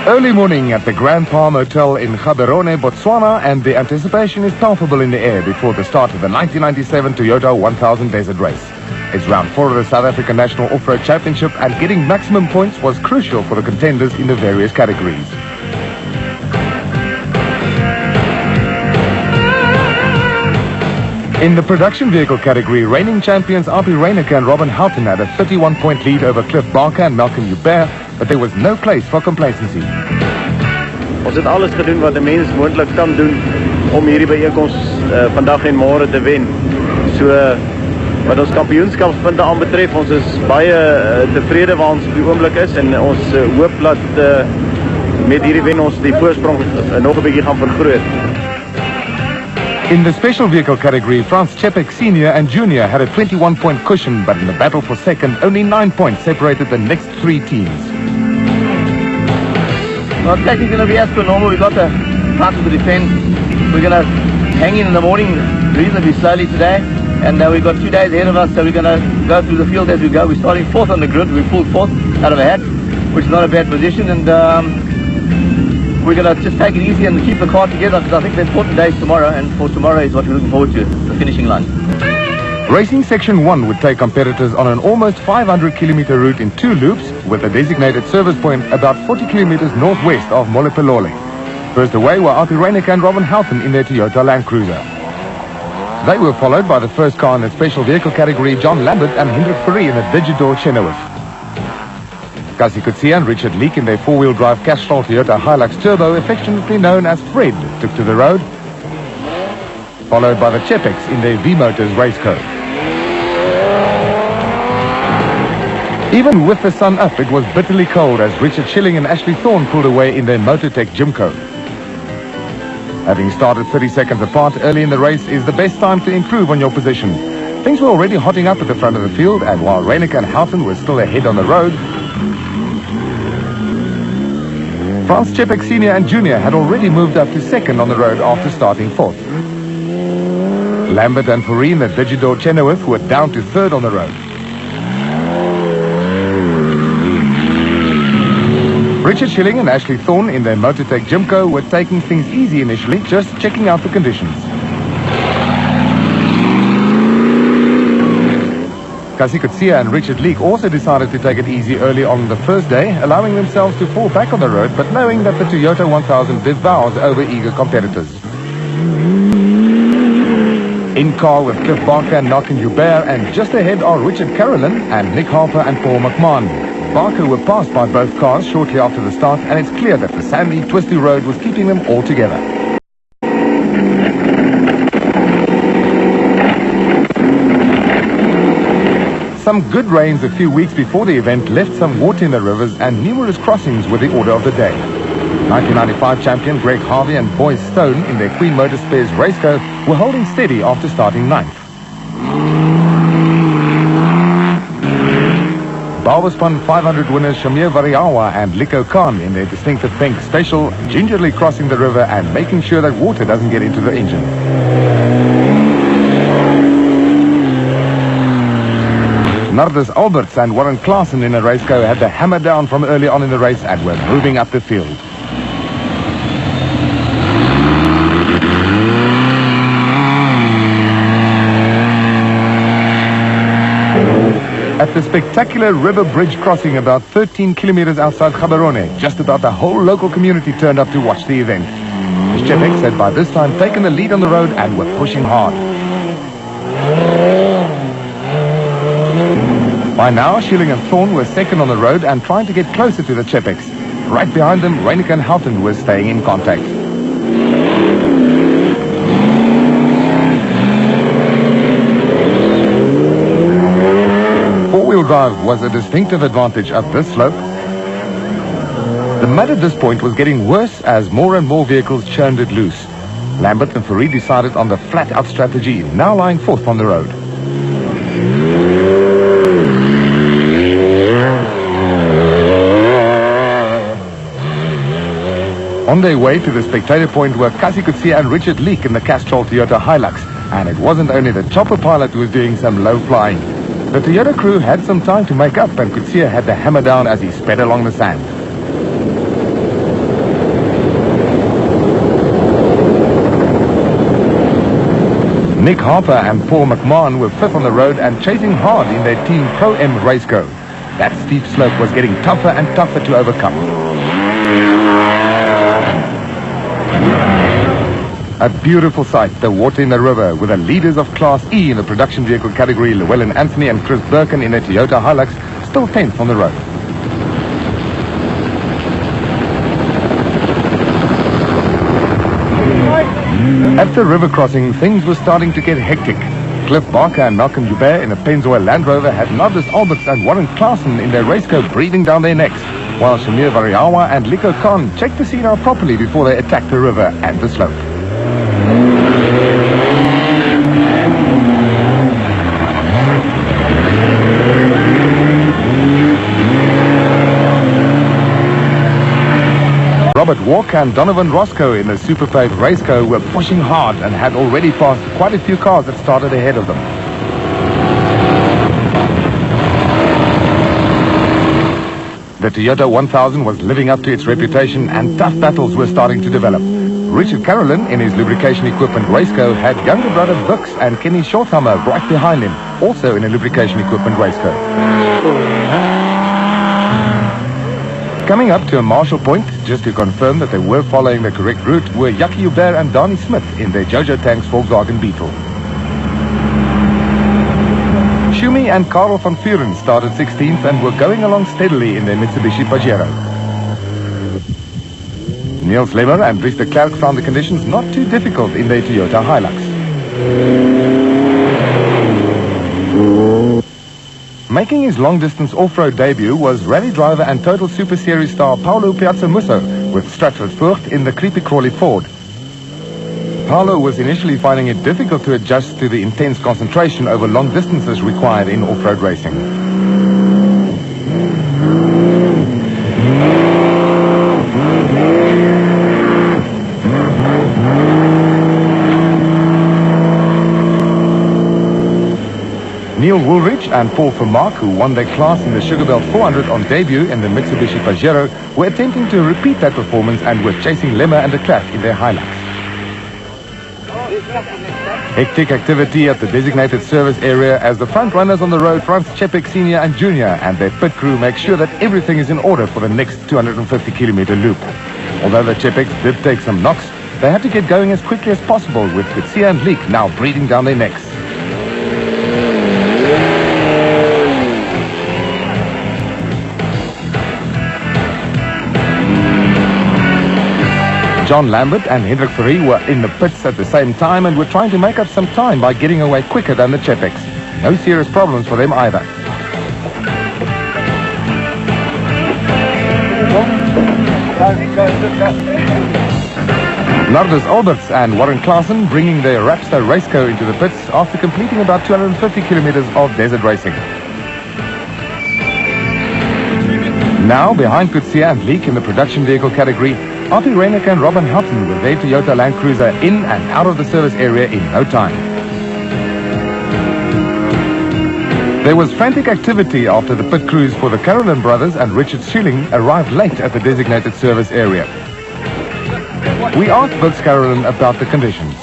Early morning at the Grand Palm Hotel in Gaborone, Botswana, and the anticipation is palpable in the air before the start of the 1997 Toyota 1000 Desert Race. It's round 4 of the South African National Off-Road Championship, and getting maximum points was crucial for the contenders in the various categories. In the production vehicle category, reigning champions Api Reyneke and Robin Houghton had a 31-point lead over Cliff Barker and Malcolm Joubert, but there was no place for complacency. Ons het alles gedoen wat 'n mens moontlik kan doen om hierdie byeenkoms vandag en môre te wen. So wat ons kampioenskapspunte aanbetref, ons is baie tevrede waar ons op die oomblik is, en ons hoop dat met hierdie wen ons die voorsprong nog 'n bietjie gaan vergroot. In the special vehicle category, Frans Chepek Senior and Junior had a 21-point cushion, but in the battle for second, only 9 points separated the next 3 teams. Well, technically going to be as per normal. We've got the title to defend. We're going to hang in the morning reasonably slowly today, and we've got 2 days ahead of us, so we're going to go through the field as we go. We're starting 4th on the grid. We pulled 4th out of a hat, which is not a bad position, and we're going to just take it easy and keep the car together, because I think the important day is tomorrow, and for tomorrow is what we're looking forward to, the finishing line. Racing Section 1 would take competitors on an almost 500-kilometer route in 2 loops, with a designated service point about 40 kilometers northwest of Molepelole. First away were Api Reyneke and Robin Houghton in their Toyota Land Cruiser. They were followed by the first car in the special vehicle category, John Lambert and Hendrik Fourie in the Digidor Chenoweth. Cassie Coetzee and Richard Leek in their 4-wheel drive Castrol Toyota Hilux Turbo, affectionately known as Fred, took to the road, followed by the Chepeks in their V-Motors Raceco. Even with the sun up, it was bitterly cold as Richard Schilling and Ashley Thorne pulled away in their Motortech Jimco. Having started 30 seconds apart early in the race is the best time to improve on your position. Things were already hotting up at the front of the field, and while Reyneke and Houghton were still ahead on the road, Frans Chepek Senior and Junior had already moved up to second on the road after starting 4th. Lambert and Fourie in the Digidor Chenoweth were down to 3rd on the road. Richard Schilling and Ashley Thorne in their Motortech Jimco were taking things easy initially, just checking out the conditions. Cassie Coetzee and Richard Leek also decided to take it easy early on the first day, allowing themselves to fall back on the road, but knowing that the Toyota 1000 devours over-eager competitors. In car with Cliff Barker and Malcolm Joubert, and just ahead are Richard Carolyn and Nick Harper and Paul McMahon. Barker were passed by both cars shortly after the start, and it's clear that the sandy, twisty road was keeping them all together. Some good rains a few weeks before the event left some water in the rivers, and numerous crossings were the order of the day. 1995 champion Greg Harvey and Boyce Stone in their Queen Motorspares Raceco were holding steady after starting 9th. Barberspan 500 winners Shamir Variawa and Liko Khan in their distinctive pink special, gingerly crossing the river and making sure that water doesn't get into the engine. Nardus Alberts and Warren Klaassen in a Raceco had the hammer down from early on in the race and were moving up the field. At the spectacular river bridge crossing about 13 kilometers outside Gaborone, just about the whole local community turned up to watch the event. The Chepeks had by this time taken the lead on the road and were pushing hard. By now, Schilling and Thorne were second on the road and trying to get closer to the Chepeks. Right behind them, Reyneke and Houghton were staying in contact. Four-wheel drive was a distinctive advantage up this slope. The mud at this point was getting worse as more and more vehicles churned it loose. Lambert and Fourie decided on the flat-out strategy, now lying 4th on the road. On their way to the spectator point were Cassie Coetzee and Richard Leek in the Castrol Toyota Hilux, and it wasn't only the chopper pilot who was doing some low flying. The Toyota crew had some time to make up, and Coetzee had the hammer down as he sped along the sand. Nick Harper and Paul McMahon were fifth on the road and chasing hard in their Team Pro-M Raceco. That steep slope was getting tougher and tougher to overcome. A beautiful sight, the water in the river, with the leaders of Class E in the production vehicle category, Llewellyn Anthony and Chris Birkin in their Toyota Hilux, still 10th on the road. At the river crossing, things were starting to get hectic. Cliff Barker and Malcolm Joubert in a Pennzoil Land Rover had Nardus Alberts and Warren Klaassen in their raceco breathing down their necks, while Shamir Variawa and Liko Khan checked the scene out properly before they attacked the river and the slope. Robert Walker and Donovan Roscoe in the Superpave Raceco were pushing hard and had already passed quite a few cars that started ahead of them. The Toyota 1000 was living up to its reputation and tough battles were starting to develop. Richard Carolyn in his lubrication equipment Raceco had younger brother Bux and Kenny Shorthammer right behind him, also in a lubrication equipment Raceco. Coming up to a Marshall Point, just to confirm that they were following the correct route, were Jackie Joubert and Donnie Smith in their Jojo Tanks Volkswagen Beetle. Schumi and Karel van Vuren started 16th and were going along steadily in their Mitsubishi Pajero. Niels Lemmer and Dries de Klerk found the conditions not too difficult in their Toyota Hilux. Making his long-distance off-road debut was rally driver and Total Super Series star Paulo Piazzamusso with Stratford Furcht in the Creepy Crawley Ford. Paulo was initially finding it difficult to adjust to the intense concentration over long distances required in off-road racing. Neil Woolridge and Paul Vermaak, who won their class in the Sugarbelt 400 on debut in the Mitsubishi Pajero, were attempting to repeat that performance and were chasing Lemmer and de Klerk in their Hilux. Hectic activity at the designated service area as the front runners on the road, Franz Chepek Sr. and Jr. and their pit crew make sure that everything is in order for the next 250-kilometer loop. Although the Chepeks did take some knocks, they had to get going as quickly as possible with Kutsia and Leek now breathing down their necks. John Lambert and Hendrik Fourie were in the pits at the same time and were trying to make up some time by getting away quicker than the Chepeks. No serious problems for them either. Nardus Alberts and Warren Klaassen bringing their Rapster Raceco into the pits after completing about 250 kilometers of desert racing. Now, behind Kutsia and Leek in the production vehicle category, Artie Reinecke and Robin Houghton with their Toyota Land Cruiser in and out of the service area in no time. There was frantic activity after the pit crews for the Carolyn brothers and Richard Schilling arrived late at the designated service area. We asked Bux Carolyn about the conditions.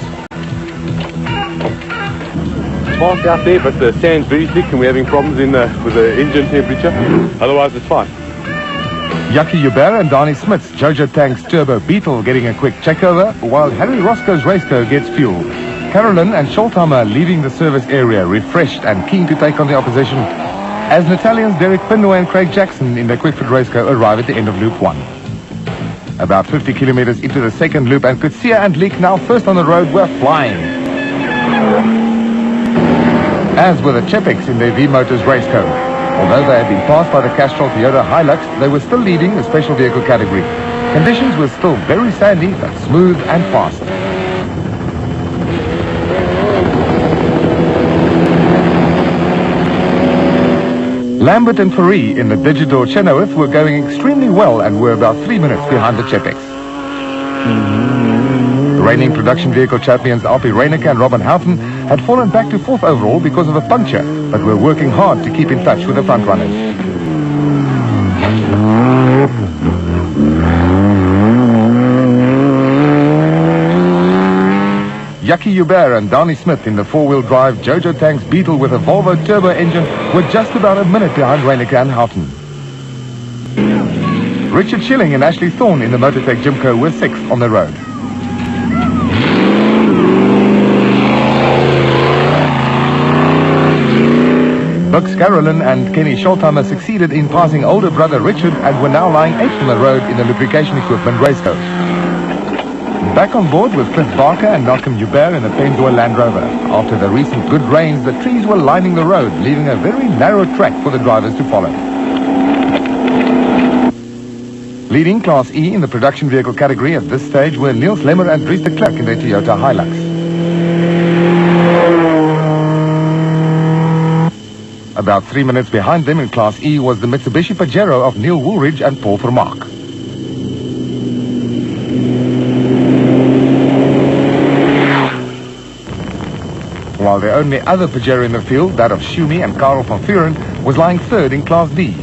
It's fast out there, but the sand's very thick and we're having problems with the engine temperature. Otherwise, it's fine. Jackie Joubert and Donnie Smith's Jojo Tanks Turbo Beetle getting a quick checkover, while Harry Roscoe's Raceco gets fuel. Carolyn and Schulthammer leaving the service area refreshed and keen to take on the opposition, as Natalians Derek Pindway and Craig Jackson in their Quickford Raceco arrive at the end of Loop 1. About 50 kilometers into the second loop, and Kutsia and Leek, now first on the road, were flying. As were the Chepeks in their V-Motors Raceco. Although they had been passed by the Castrol Toyota Hilux, they were still leading the special vehicle category. Conditions were still very sandy, but smooth and fast. Lambert and Fourie in the Digidor Chenoweth were going extremely well and were about 3 minutes behind the Chepeks. The reigning production vehicle champions Artie Reinecke and Robin Houghton had fallen back to 4th overall because of a puncture, but were working hard to keep in touch with the front runners. Jackie Hubert and Donnie Smith in the four-wheel drive Jojo Tank's Beetle with a Volvo turbo engine were just about a minute behind Reinicke and Houghton. Richard Schilling and Ashley Thorne in the Motortech Jimco were sixth on the road. Bux Carolyn and Kenny Scholtheimer succeeded in passing older brother Richard and were now lying eighth on the road in the lubrication equipment race code. Back on board with Cliff Barker and Malcolm Hubert in the Pennzoil Land Rover. After the recent good rains, the trees were lining the road, leaving a very narrow track for the drivers to follow. Leading Class E in the production vehicle category at this stage were Niels Lemmer and Dries de Klerk in their Toyota Hilux. About 3 minutes behind them in Class E was the Mitsubishi Pajero of Neil Woolridge and Paul Vermaak. While the only other Pajero in the field, that of Schumi and Karel van Vuren, was lying third in Class D.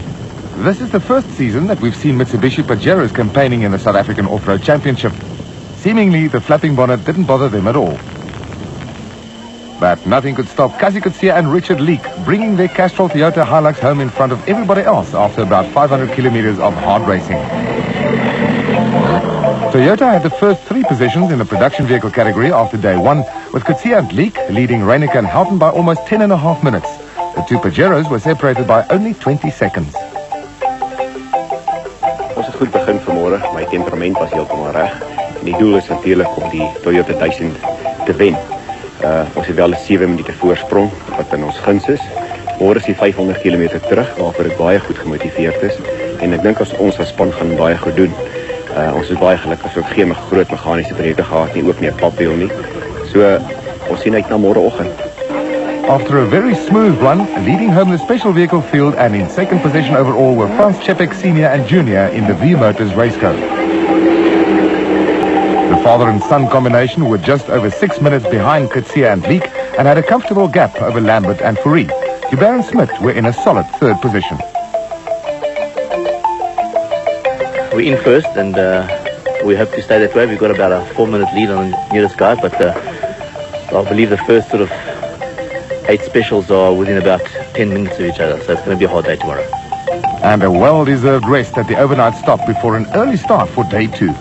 This is the first season that we've seen Mitsubishi Pajeros campaigning in the South African Off-Road Championship. Seemingly, the flapping bonnet didn't bother them at all. But nothing could stop Kasi Coetzee and Richard Leek bringing their Castrol Toyota Hilux home in front of everybody else after about 500 kilometers of hard racing. Toyota had the first three positions in the production vehicle category after day one, with Coetzee and Leek leading Reinicke and Houghton by almost 10.5 minutes. The two Pajeros were separated by only 20 seconds. Ons het goed begin vanmorgen. My temperament was heeltemal reg. En die doel is natuurlijk om die Toyota 1000 te wen. Ons het wel 'n 7 minute voorsprong wat in ons guns is. Môre is die 500 km terug waarvoor ek baie goed gemotiveerd is en ek dink ons as span gaan baie goed doen. Ons is baie gelukkig as ook geen groot meganiese breuke gehad nie, ook nie 'n papwiel nie. So ons sien uit na môreoggend. After a very smooth run, leading home the special vehicle field and in second position overall were Frans Chepek Sr. and Jr. in the V Motors race car. The father and son combination were just over 6 minutes behind Coetzee and Leek and had a comfortable gap over Lambert and Fourie. Hubert and Smith were in a solid third position. We're in first and we hope to stay that way. We've got about a 4-minute lead on the nearest guy, but I believe the first sort of 8 specials are within about 10 minutes of each other, so it's going to be a hard day tomorrow. And a well-deserved rest at the overnight stop before an early start for day 2.